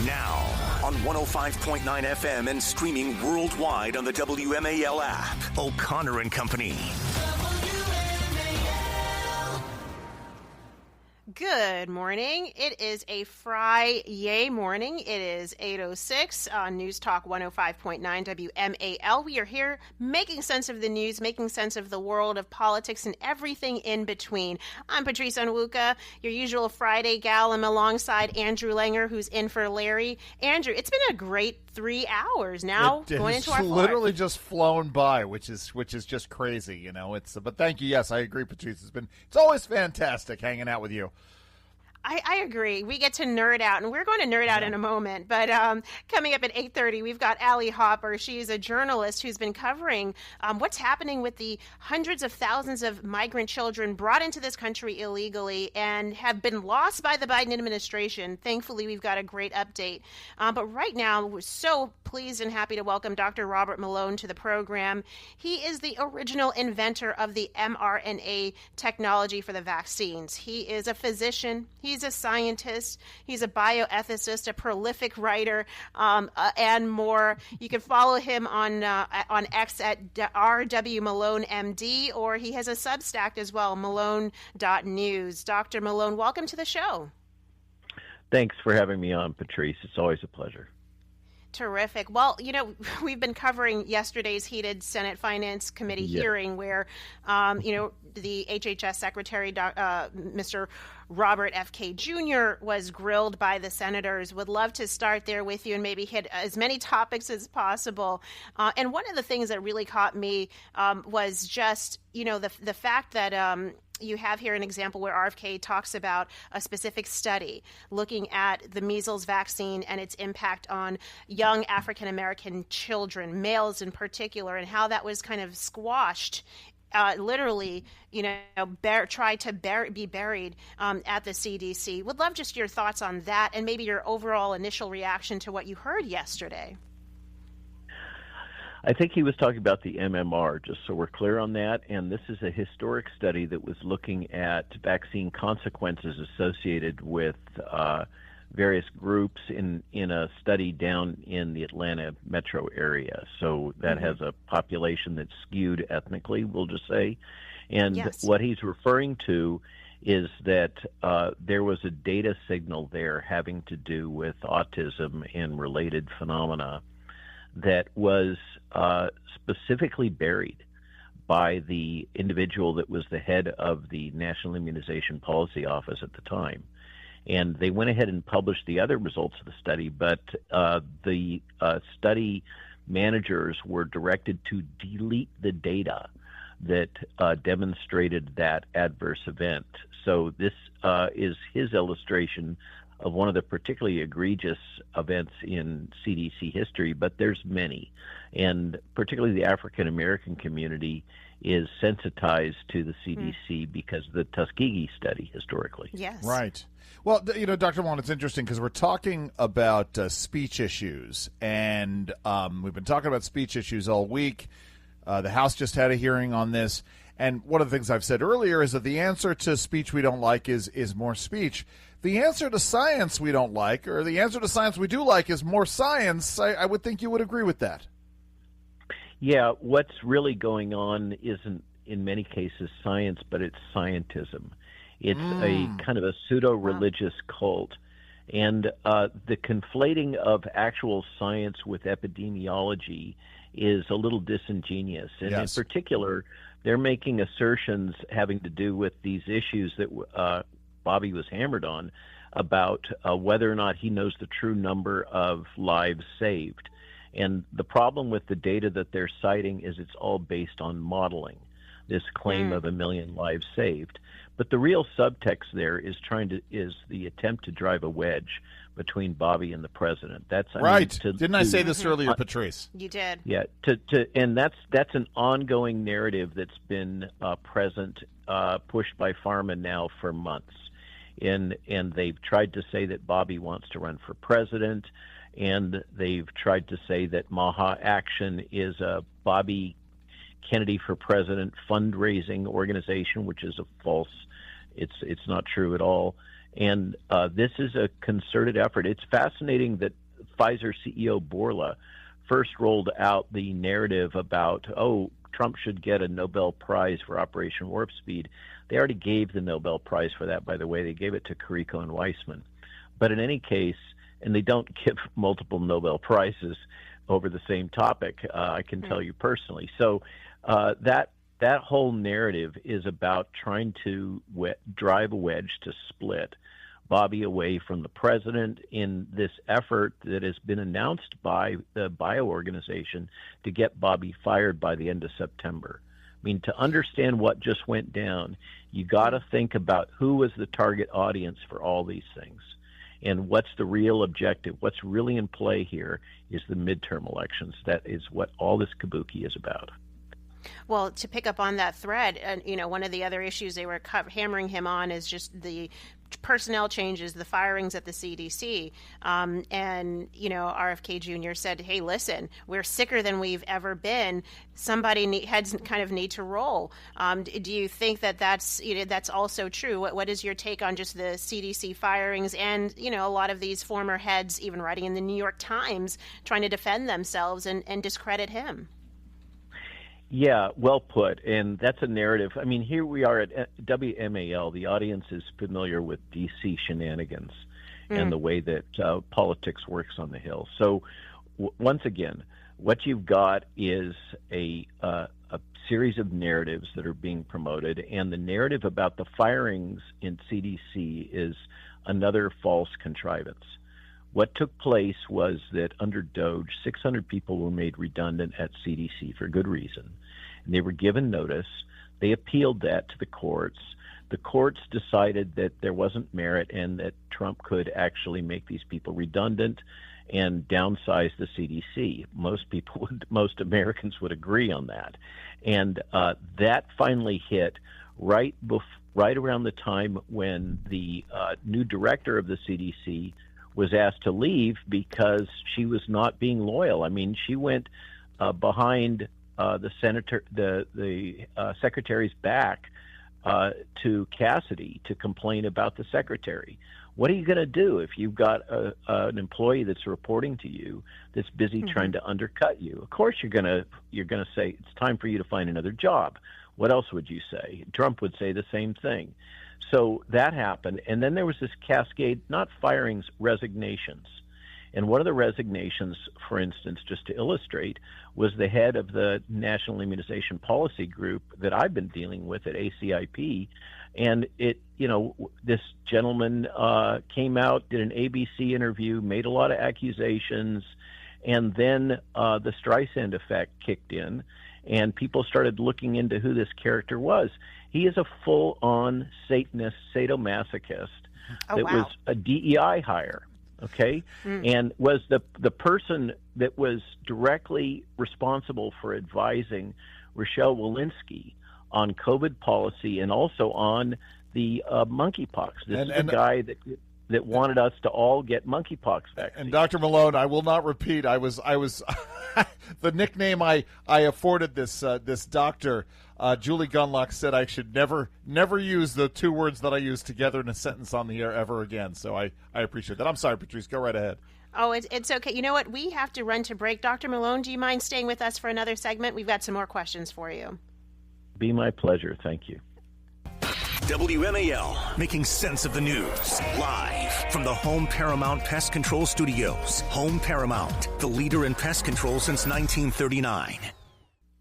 Now, on 105.9 FM and streaming worldwide on the WMAL app. O'Connor and Company. Good morning. It is a Friday morning. It is 8:06 on News Talk 105.9 WMAL. We are here making sense of the news, making sense of the world of politics and everything in between. I'm Patrice Onwuka, your usual Friday gal. I'm alongside Andrew Langer, who's in for Larry. Andrew, it's been a great 3 hours now, going into our fourth. It's literally just flown by, which is just crazy, you know. But thank you. Yes, I agree, Patrice. It's always fantastic hanging out with you. I agree. We get to nerd out, and we're going to nerd out in a moment. But coming up at 8:30, we've got Allie Hopper. She's a journalist who's been covering what's happening with the hundreds of thousands of migrant children brought into this country illegally and have been lost by the Biden administration. Thankfully, we've got a great update. But right now, we're so pleased and happy to welcome Dr. Robert Malone to the program. He is the original inventor of the mRNA technology for the vaccines. He is a physician. He's a scientist. He's a bioethicist, a prolific writer, and more. You can follow him on X at RW Malone MD, or he has a Substack as well, Malone.news. Dr. Malone, welcome to the show. Thanks for having me on, Patrice. It's always a pleasure. Terrific. Well, you know, we've been covering yesterday's heated Senate Finance Committee hearing where, the HHS Secretary, Mr. Robert F.K. Jr. was grilled by the senators. Would love to start there with you and maybe hit as many topics as possible. And one of the things that really caught me was just, the fact that you have here an example where RFK talks about a specific study looking at the measles vaccine and its impact on young African-American children, males in particular, and how that was kind of squashed, literally, tried to be buried at the CDC. Would love just your thoughts on that and maybe your overall initial reaction to what you heard yesterday. I think he was talking about the MMR, just so we're clear on that. And this is a historic study that was looking at vaccine consequences associated with various groups in a study down in the Atlanta metro area. So that has a population that's skewed ethnically, we'll just say. And what he's referring to is that there was a data signal there having to do with autism and related phenomena that was specifically buried by the individual that was the head of the National Immunization Policy Office at the time. And they went ahead and published the other results of the study, but the study managers were directed to delete the data that demonstrated that adverse event. So this is his illustration of one of the particularly egregious events in CDC history, but there's many. And particularly the African-American community is sensitized to the CDC because of the Tuskegee study historically. Yes. Right. Well, Dr. Malone, it's interesting because we're talking about speech issues, and we've been talking about speech issues all week. The House just had a hearing on this, and one of the things I've said earlier is that the answer to speech we don't like is more speech. The answer to science we don't like, or the answer to science we do like, is more science. I would think you would agree with that. Yeah, what's really going on isn't, in many cases, science, but it's scientism. It's a kind of a pseudo-religious cult. And the conflating of actual science with epidemiology is a little disingenuous. And in particular, they're making assertions having to do with these issues that Bobby was hammered on about whether or not he knows the true number of lives saved. And the problem with the data that they're citing is it's all based on modeling, this claim of 1 million lives saved. But the real subtext there is the attempt to drive a wedge between Bobby and the president. That's Didn't I say this earlier, Patrice? You did. Yeah. And that's an ongoing narrative that's been present, pushed by pharma now for months. And they've tried to say that Bobby wants to run for president, and they've tried to say that Maha Action is a Bobby Kennedy for President fundraising organization, which is a false. It's not true at all. And this is a concerted effort. It's fascinating that Pfizer CEO Bourla first rolled out the narrative about, oh, Trump should get a Nobel Prize for Operation Warp Speed. They already gave the Nobel Prize for that, by the way. They gave it to Carrico and Weissman. But in any case, and they don't give multiple Nobel Prizes over the same topic, I can tell you personally. So that whole narrative is about trying to drive a wedge to split Bobby away from the president in this effort that has been announced by the Bio organization to get Bobby fired by the end of September. I mean, to understand what just went down, you got to think about who was the target audience for all these things. And what's the real objective? What's really in play here is the midterm elections. That is what all this kabuki is about. Well, to pick up on that thread, one of the other issues they were hammering him on is just the personnel changes, the firings at the CDC. RFK Jr. said, hey, listen, we're sicker than we've ever been. Somebody heads kind of need to roll. Do you think that that's also true? What is your take on just the CDC firings and, a lot of these former heads even writing in the New York Times trying to defend themselves and discredit him? Yeah, well put. And that's a narrative. I mean, here we are at WMAL. The audience is familiar with D.C. shenanigans and the way that politics works on the Hill. So once again, what you've got is a series of narratives that are being promoted. And the narrative about the firings in CDC is another false contrivance. What took place was that under Doge, 600 people were made redundant at CDC for good reason. And they were given notice. They appealed that to the courts. The courts decided that there wasn't merit and that Trump could actually make these people redundant and downsize the CDC. Most Americans would agree on that. And that finally hit right around the time when the new director of the CDC was asked to leave because she was not being loyal. I mean, she went behind the secretary's back to Cassidy to complain about the secretary. What are you going to do if you've got an employee that's reporting to you that's busy trying to undercut you? Of course, you're going to say it's time for you to find another job. What else would you say? Trump would say the same thing. So that happened, and then there was this cascade, not firings, resignations. And one of the resignations, for instance, just to illustrate, was the head of the National Immunization Policy Group that I've been dealing with at ACIP. And this gentleman came out, did an ABC interview, made a lot of accusations, and then the Streisand effect kicked in, and people started looking into who this character was. He is a full-on Satanist, sadomasochist was a DEI hire, okay, and was the person that was directly responsible for advising Rochelle Walensky on COVID policy and also on the monkeypox. This is the guy that wanted us to all get monkeypox vaccine. And Dr. Malone, I will not repeat. I was the nickname I afforded this doctor. Julie Gunlock said I should never use the two words that I use together in a sentence on the air ever again. So I appreciate that. I'm sorry, Patrice. Go right ahead. Oh, it's okay. You know what? We have to run to break. Dr. Malone, do you mind staying with us for another segment? We've got some more questions for you. Be my pleasure. Thank you. WMAL, making sense of the news. Live from the Home Paramount Pest Control Studios. Home Paramount, the leader in pest control since 1939.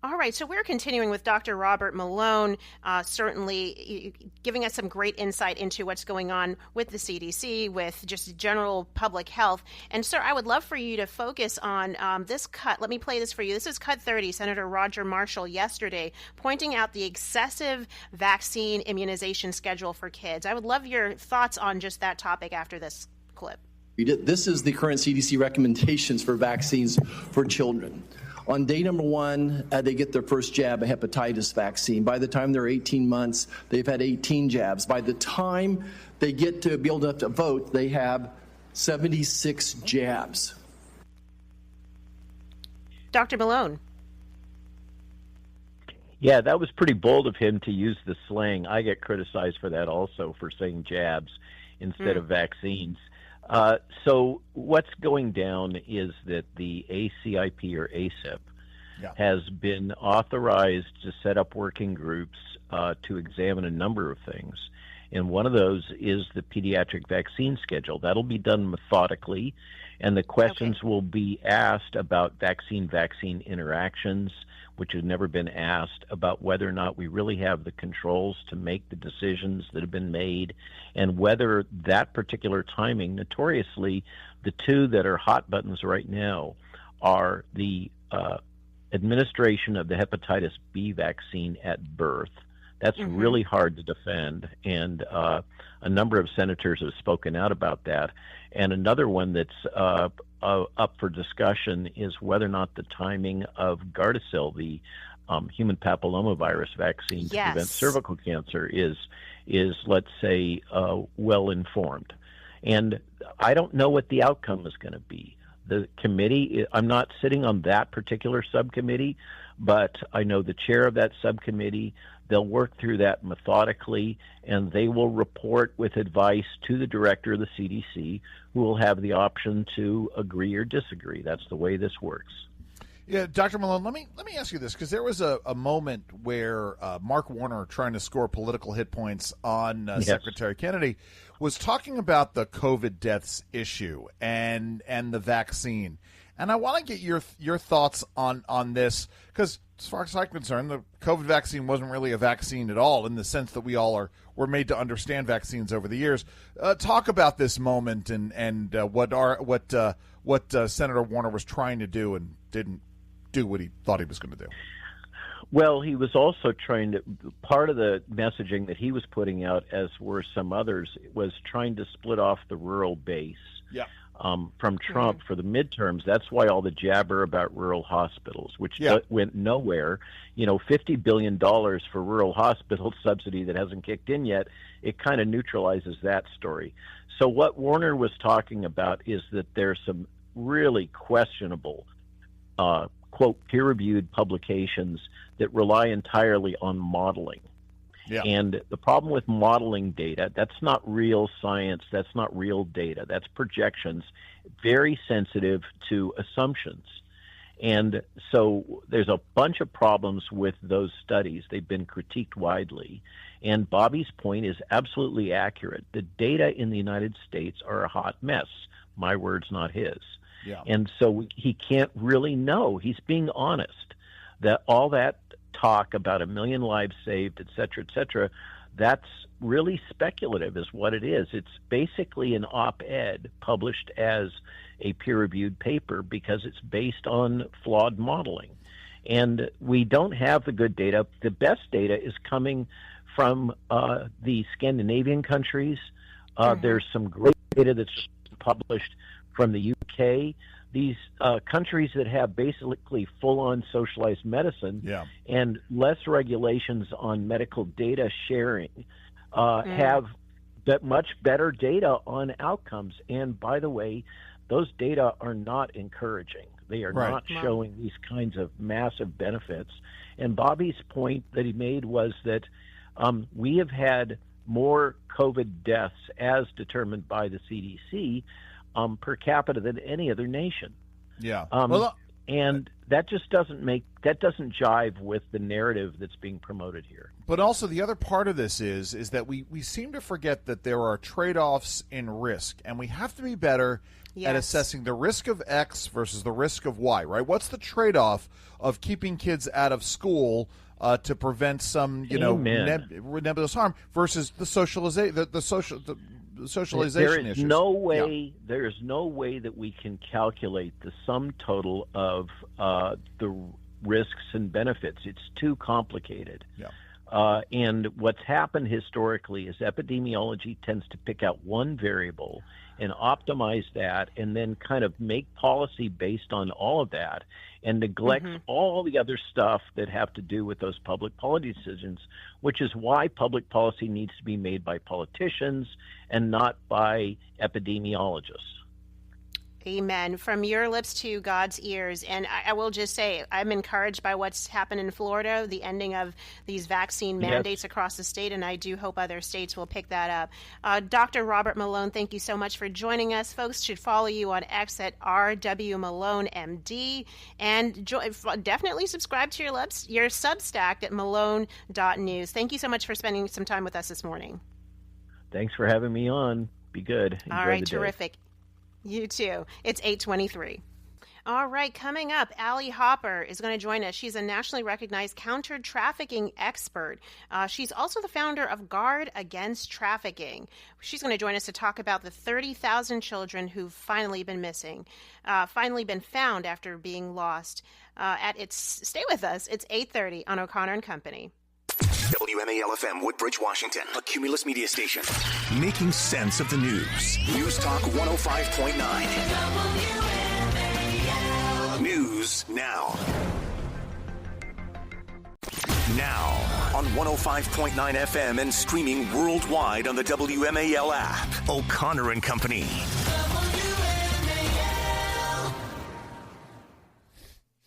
All right, so we're continuing with Dr. Robert Malone, certainly giving us some great insight into what's going on with the CDC, with just general public health. And, sir, I would love for you to focus on this cut. Let me play this for you. This is Cut 30, Senator Roger Marshall yesterday, pointing out the excessive vaccine immunization schedule for kids. I would love your thoughts on just that topic after this clip. This is the current CDC recommendations for vaccines for children. On day number 1, they get their first jab, a hepatitis vaccine. By the time they're 18 months, they've had 18 jabs. By the time they get to be able to vote, they have 76 jabs. Dr. Malone. Yeah, that was pretty bold of him to use the slang. I get criticized for that also, for saying jabs. instead of vaccines. So what's going down is that the ACIP or ACIP has been authorized to set up working groups to examine a number of things. And one of those is the pediatric vaccine schedule. That'll be done methodically, and the questions will be asked about vaccine interactions, which have never been asked, about whether or not we really have the controls to make the decisions that have been made, and whether that particular timing, notoriously, the two that are hot buttons right now are the administration of the hepatitis B vaccine at birth. That's really hard to defend, and a number of senators have spoken out about that. And another one that's up for discussion is whether or not the timing of Gardasil, the human papillomavirus vaccine to prevent cervical cancer, is let's say, well informed. And I don't know what the outcome is going to be. The committee, I'm not sitting on that particular subcommittee, but I know the chair of that subcommittee. They'll work through that methodically, and they will report with advice to the director of the CDC, who will have the option to agree or disagree. That's the way this works. Yeah, Dr. Malone, let me ask you this, because there was a moment where Mark Warner, trying to score political hit points on Secretary Kennedy, was talking about the COVID deaths issue and the vaccine. And I want to get your thoughts on this, because as far as I'm concerned, the COVID vaccine wasn't really a vaccine at all, in the sense that we're made to understand vaccines over the years. Talk about this moment and what Senator Warner was trying to do and didn't do what he thought he was going to do. Well, he was also trying to, part of the messaging that he was putting out, as were some others, was trying to split off the rural base. From Trump for the midterms. That's why all the jabber about rural hospitals, which went nowhere. $50 billion for rural hospital subsidy that hasn't kicked in yet, it kind of neutralizes that story. So what Warner was talking about is that there's some really questionable, quote, peer-reviewed publications that rely entirely on modeling. And the problem with modeling data, that's not real science, that's not real data, that's projections, very sensitive to assumptions. And so there's a bunch of problems with those studies. They've been critiqued widely. And Bobby's point is absolutely accurate. The data in the United States are a hot mess. My words, not his. And so he can't really know. He's being honest that all that talk about 1 million lives saved, et cetera, that's really speculative is what it is. It's basically an op-ed published as a peer-reviewed paper because it's based on flawed modeling. And we don't have the good data. The best data is coming from the Scandinavian countries. There's some great data that's published from the UK. These countries that have basically full-on socialized medicine and less regulations on medical data sharing have much better data on outcomes. And by the way, those data are not encouraging. They are not showing these kinds of massive benefits. And Bobby's point that he made was that we have had more COVID deaths as determined by the CDC per capita than any other nation. And that just doesn't jive with the narrative that's being promoted here. But also the other part of this is that we seem to forget that there are trade-offs in risk, and we have to be better at assessing the risk of X versus the risk of Y, right? What's the trade-off of keeping kids out of school to prevent some, nebulous harm versus the socialization issues? There is no way that we can calculate the sum total of the risks and benefits. It's too complicated. And what's happened historically is epidemiology tends to pick out one variable and optimize that and then kind of make policy based on all of that and neglects all the other stuff that have to do with those public policy decisions, which is why public policy needs to be made by politicians and not by epidemiologists. Amen. From your lips to God's ears. And I will just say, I'm encouraged by what's happened in Florida, the ending of these vaccine mandates across the state, and I do hope other states will pick that up. Dr. Robert Malone, thank you so much for joining us. Folks should follow you on X at RWMaloneMD, and definitely subscribe to your Substack at malone.news. Thank you so much for spending some time with us this morning. Thanks for having me on. Be good. Enjoy All right, the day. terrific. You too. It's 8:23. All right, coming up, Allie Hopper is going to join us. She's a nationally recognized counter-trafficking expert. She's also the founder of Guard Against Trafficking. She's going to join us to talk about the 30,000 children who've finally been missing, finally been found after being lost. Stay with us. It's 8:30 on O'Connor and Company. WMAL-FM, Woodbridge, Washington, a Cumulus media station. Making sense of the news. News Talk 105.9. WMAL. News now. Now on 105.9 FM and streaming worldwide on the WMAL app. O'Connor and Company.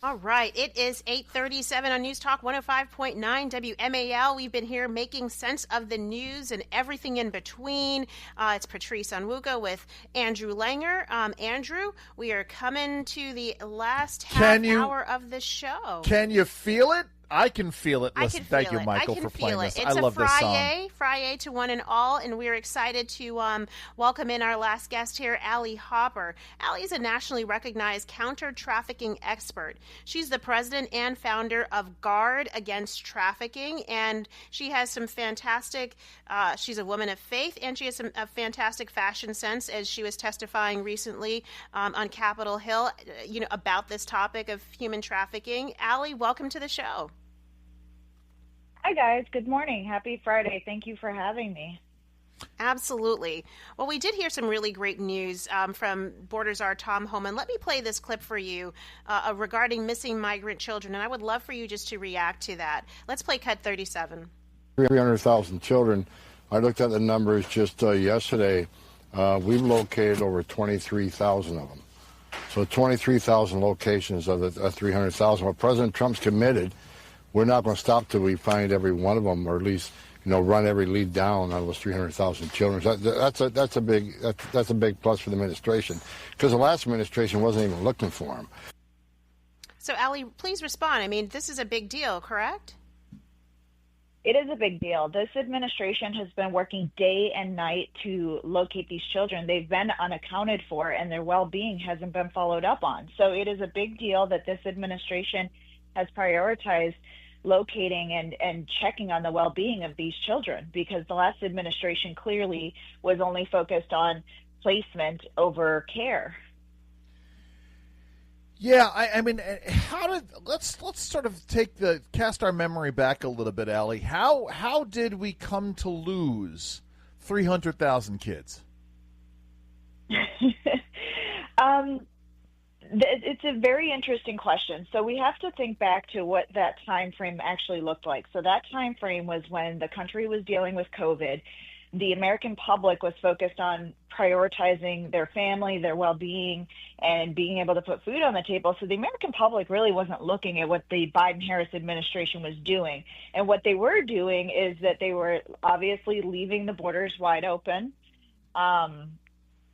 All right, it is 8:37 on News Talk 105.9 WMAL. We've been here making sense of the news and everything in between. It's Patrice Onwuka with Andrew Langer. Andrew, we are coming to the last half hour of the show. Can you feel it? I can feel it. Listen, thank you, Michael, for playing this. I love this song. It's a Friday to one and all, and we're excited to welcome in our last guest here, Allie Hopper. Allie is a nationally recognized counter-trafficking expert. She's the president and founder of Guard Against Trafficking, and she has some fantastic, she's a woman of faith, and she has a fantastic fashion sense, as she was testifying recently on Capitol Hill, about this topic of human trafficking. Allie, welcome to the show. Hi, guys. Good morning. Happy Friday. Thank you for having me. Absolutely. Well, we did hear some really great news from Border Czar Tom Homan. Let me play this clip for you regarding missing migrant children, and I would love for you just to react to that. Let's play cut 37. 300,000 children. I looked at the numbers just yesterday. We've located over 23,000 of them. So 23,000 locations of the 300,000. What President Trump's committed, we're not going to stop till we find every one of them, or at least, run every lead down on those 300,000 children. That's a big plus for the administration, because the last administration wasn't even looking for them. So, Allie, please respond. I mean, this is a big deal, correct? It is a big deal. This administration has been working day and night to locate these children. They've been unaccounted for, and their well-being hasn't been followed up on. So it is a big deal that this administration has prioritized locating and checking on the well-being of these children, because the last administration clearly was only focused on placement over care. Yeah, I mean, let's sort of cast our memory back a little bit, Allie. How did we come to lose 300,000 kids? It's a very interesting question. So we have to think back to what that time frame actually looked like. So that time frame was when the country was dealing with COVID. The American public was focused on prioritizing their family, their well-being, and being able to put food on the table. So the American public really wasn't looking at what the Biden-Harris administration was doing. And what they were doing is that they were obviously leaving the borders wide open.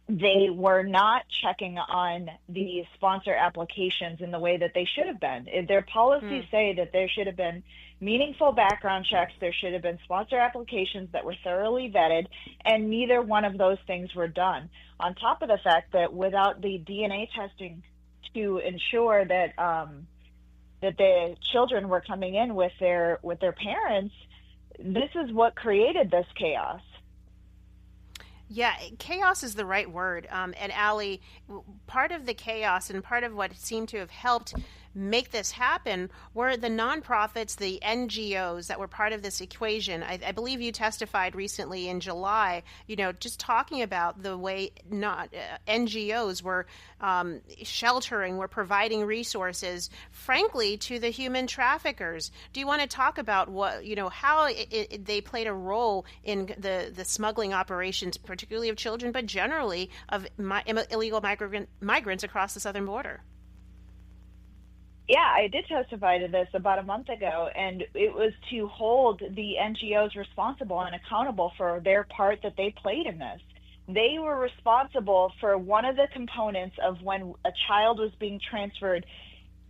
They were not checking on the sponsor applications in the way that they should have been. Their policies say that there should have been meaningful background checks. There should have been sponsor applications that were thoroughly vetted, and neither one of those things were done. On top of the fact that without the DNA testing to ensure that that the children were coming in with their parents, this is what created this chaos. Yeah, chaos is the right word. And Allie, part of the chaos and part of what seemed to have helped make this happen were the nonprofits, the NGOs that were part of this equation. I believe you testified recently in July, just talking about the way NGOs were sheltering, were providing resources, frankly, to the human traffickers. Do you want to talk about how they played a role in the smuggling operations, particularly of children, but generally of illegal migrants across the southern border? Yeah, I did testify to this about a month ago, and it was to hold the NGOs responsible and accountable for their part that they played in this. They were responsible for one of the components of when a child was being transferred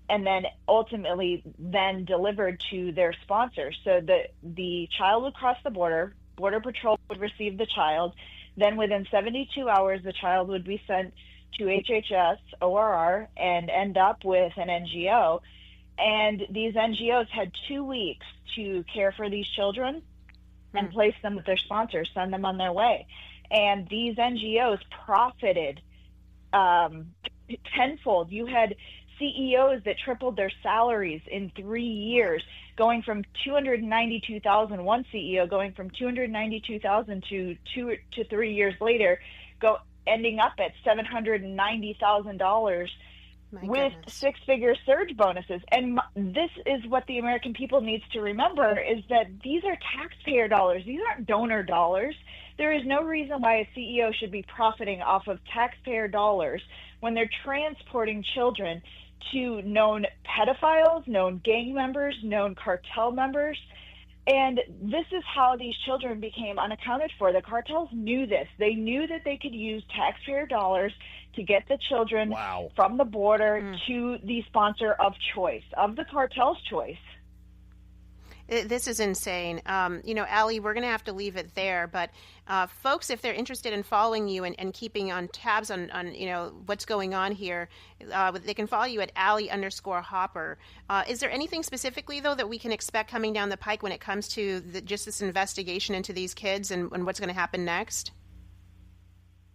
and then ultimately then delivered to their sponsor. So the child would cross the border, Border Patrol would receive the child, then within 72 hours the child would be sent to HHS, ORR, and end up with an NGO. And these NGOs had 2 weeks to care for these children and place them with their sponsors, send them on their way. And these NGOs profited tenfold. You had CEOs that tripled their salaries in 3 years, going from $292,000, one CEO going from $292,000 to 2 to 3 years later, ending up at $790,000 with six-figure surge bonuses. And this is what the American people needs to remember, is that these are taxpayer dollars. These aren't donor dollars. There is no reason why a CEO should be profiting off of taxpayer dollars when they're transporting children to known pedophiles, known gang members, known cartel members. And this is how these children became unaccounted for. The cartels knew this. They knew that they could use taxpayer dollars to get the children from the border to the sponsor of choice, of the cartel's choice. This is insane. Allie, we're going to have to leave it there. But folks, if they're interested in following you and keeping on tabs on what's going on here, they can follow you at Allie_Hopper. Is there anything specifically, though, that we can expect coming down the pike when it comes to just this investigation into these kids and what's going to happen next?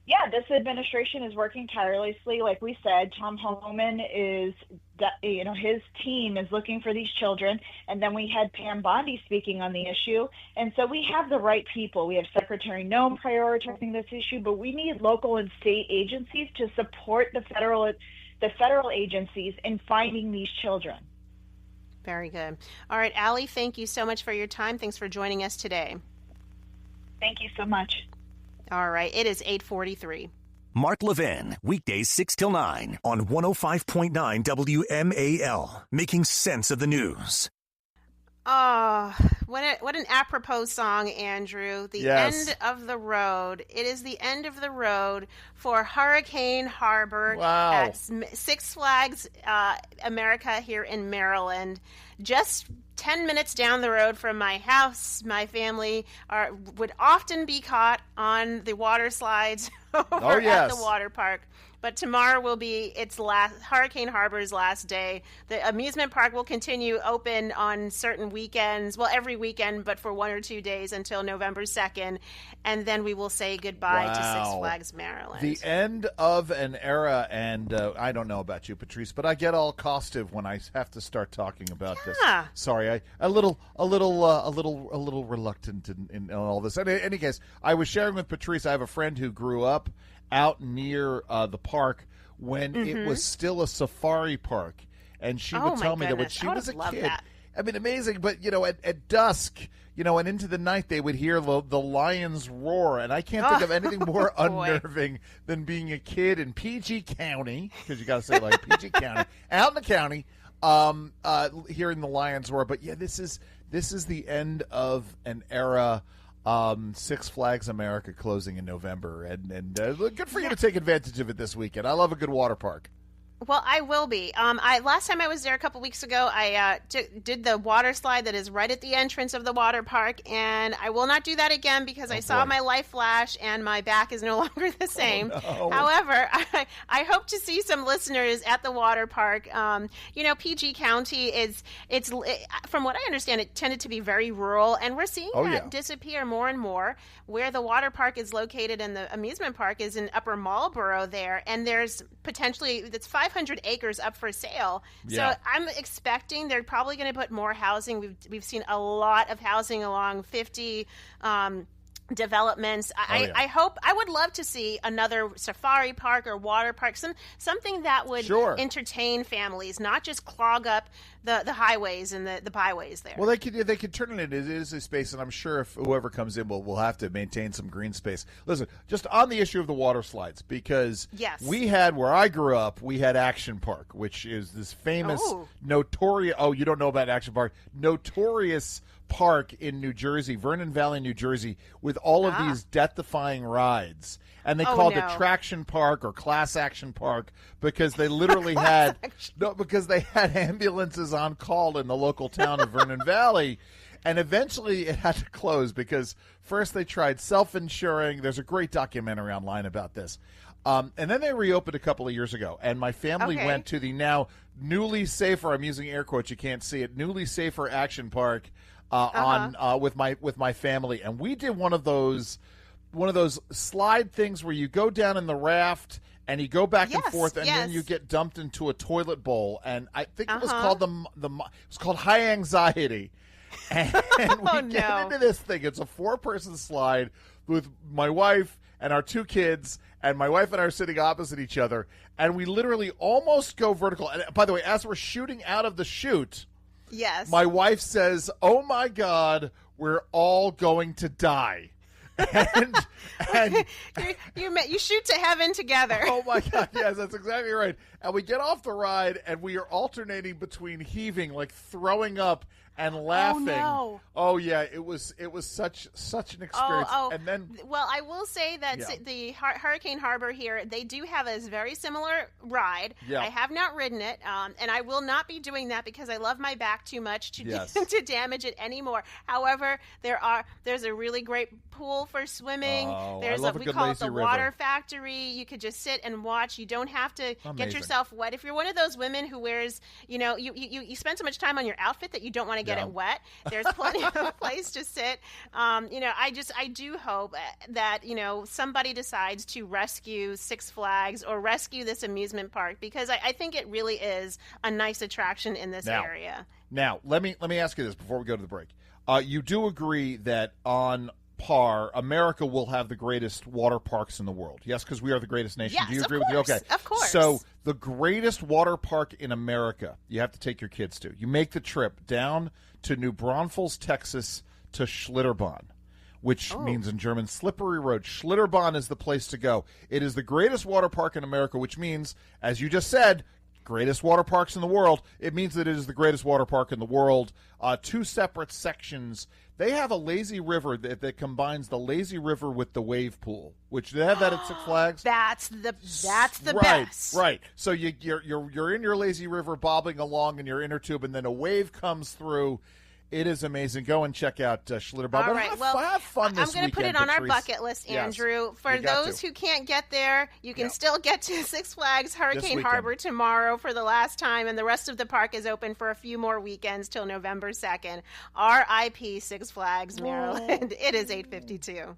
Yeah, this administration is working tirelessly. Like we said, Tom Homan is, his team is looking for these children. And then we had Pam Bondi speaking on the issue. And so we have the right people. We have Secretary Noem prioritizing this issue, but we need local and state agencies to support the federal agencies in finding these children. Very good. All right, Allie, thank you so much for your time. Thanks for joining us today. Thank you so much. All right, it is 8:43. Mark Levin, weekdays 6 till 9 on 105.9 WMAL, making sense of the news. Oh, what an apropos song, Andrew. The end of the road. It is the end of the road for Hurricane Harbor at Six Flags America here in Maryland. Just 10 minutes down the road from my house, my family would often be caught on the water slides over at the water park. But tomorrow will be Hurricane Harbor's last day. The amusement park will continue open on certain weekends, well, every weekend, but for 1 or 2 days until November 2nd. And then we will say goodbye to Six Flags Maryland. The end of an era, and I don't know about you, Patrice, but I get all costive when I have to start talking about this. Sorry, a little reluctant in all this. In any case, I was sharing with Patrice. I have a friend who grew up out near the park when it was still a safari park, and she would tell me that when she was a kid, I mean, amazing. But at dusk, and into the night, they would hear the lions roar, and I can't think of anything more unnerving than being a kid in PG County, because you got to say like PG County, out in the county, hearing the lions roar. But yeah, this is the end of an era. Six Flags America closing in November, and good for you to take advantage of it this weekend. I love a good water park. Well, I will be. Last time I was there a couple weeks ago, I did the water slide that is right at the entrance of the water park, and I will not do that again because I saw my life flash and my back is no longer the same. Oh, no. However, I hope to see some listeners at the water park. PG County it's from what I understand, it tended to be very rural, and we're seeing that disappear more and more. Where the water park is located and the amusement park is in Upper Marlboro there, and there's potentially it's 5 500 acres up for sale. Yeah. So I'm expecting they're probably going to put more housing. We've seen a lot of housing along 50 developments. I hope, I would love to see another safari park or water park, something that would entertain families, not just clog up the highways and the byways there. Well, they could turn it into a space, and I'm sure if whoever comes in will have to maintain some green space. Listen, just on the issue of the water slides, because we had, where I grew up, we had Action Park, which is this famous, notorious, you don't know about Action Park, notorious park in New Jersey, Vernon Valley, New Jersey, with all of these death-defying rides. And they called it Traction Park or Class Action Park because they literally had ambulances on call in the local town of Vernon Valley. And eventually it had to close because first they tried self-insuring. There's a great documentary online about this. And then they reopened a couple of years ago. And my family went to the now newly safer, I'm using air quotes, you can't see it, newly safer Action Park with my family. And we did one of those slide things where you go down in the raft and you go back and forth, and then you get dumped into a toilet bowl. And I think it was called it was called High Anxiety. And we get into this thing. It's a 4-person slide with my wife and our 2 kids, and my wife and I are sitting opposite each other, and we literally almost go vertical. And by the way, as we're shooting out of the chute, my wife says, "Oh my God, we're all going to die." And you shoot to heaven together. Oh my God, yes, that's exactly right. And we get off the ride, and we are alternating between heaving, like throwing up, and laughing. Oh yeah, it was such an experience. And then, well, I will say that the Hurricane Harbor here, they do have a very similar ride. I have not ridden it, and I will not be doing that because I love my back too much to to damage it anymore. However, there's a really great pool for swimming. There's we call it the Water Factory. You could just sit and watch. You don't have to get yourself wet. If you're one of those women who wears, you spend so much time on your outfit that you don't want to get it wet, there's plenty of place to sit. I do hope that somebody decides to rescue Six Flags or rescue this amusement park, because I think it really is a nice attraction in this area. Now, let me ask you this before we go to the break. You do agree that on par, America will have the greatest water parks in the world? Yes, because we are the greatest nation. Yes, do you agree with me? Okay, of course. So the greatest water park in America, you have to take your kids to. You make the trip down to New Braunfels, Texas, to Schlitterbahn, which means in German slippery road. Schlitterbahn is the place to go. It is the greatest water park in America, which means, as you just said, greatest water parks in the world. It means that it is the greatest water park in the world. 2 separate sections. They have a lazy river that combines the lazy river with the wave pool, which they have that at Six Flags. That's the best. Right. So you're in your lazy river bobbing along in your inner tube, and then a wave comes through. It is amazing. Go and check out Schlitterbahn. All right. Have fun this weekend, I'm going to put it on Patrice. our bucket list, Andrew. Yes, for those who can't get there, you can still get to Six Flags Hurricane Harbor tomorrow for the last time, and the rest of the park is open for a few more weekends till November 2nd. R.I.P. Six Flags, Maryland. It is 8:52.